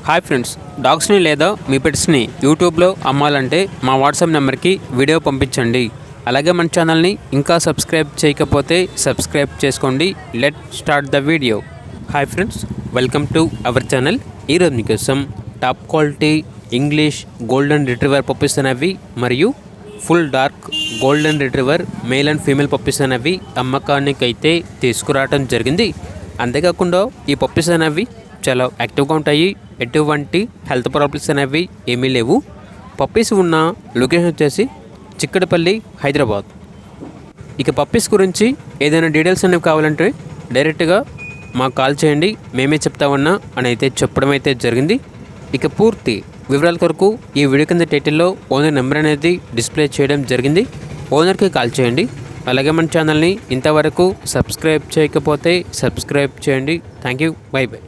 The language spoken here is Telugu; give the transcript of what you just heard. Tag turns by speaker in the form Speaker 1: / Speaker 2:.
Speaker 1: హాయ్ ఫ్రెండ్స్, డాగ్స్ని లేదా మీ పెట్స్ని యూట్యూబ్లో అమ్మాలంటే మా వాట్సాప్ నెంబర్కి వీడియో పంపించండి. అలాగే మన ఛానల్ని ఇంకా సబ్స్క్రైబ్ చేయకపోతే సబ్స్క్రైబ్ చేసుకోండి. Let start the video. Hi friends, welcome to our channel. ఈరోజు మీకోసం top quality English golden retriever puppies అనేవి మరియు full dark golden retriever male and female puppies అనేవి అమ్మకానికి అయితే తీసుకురావడం జరిగింది. అంతేకాకుండా ఈ పప్పీస్ అనేవి చాలా యాక్టివ్గా ఉంటాయి. ఎటువంటి హెల్త్ ప్రాబ్లమ్స్ అనేవి ఏమీ లేవు. పప్పీస్ ఉన్న లొకేషన్ వచ్చేసి చిక్కడపల్లి, హైదరాబాద్. ఇక పప్పీస్ గురించి ఏదైనా డీటెయిల్స్ అనేవి కావాలంటే డైరెక్ట్గా మాకు కాల్ చేయండి, మేమే చెప్తామన్నా అని అయితే చెప్పడం అయితే జరిగింది. ఇక పూర్తి వివరాల కొరకు ఈ వీడియో కింద టైటిల్లో ఓనర్ నెంబర్ అనేది డిస్ప్లే చేయడం జరిగింది. ఓనర్కి కాల్ చేయండి. అలాగే మన ఛానల్ని ఇంతవరకు సబ్స్క్రైబ్ చేయకపోతే సబ్స్క్రైబ్ చేయండి. Thank you. By by.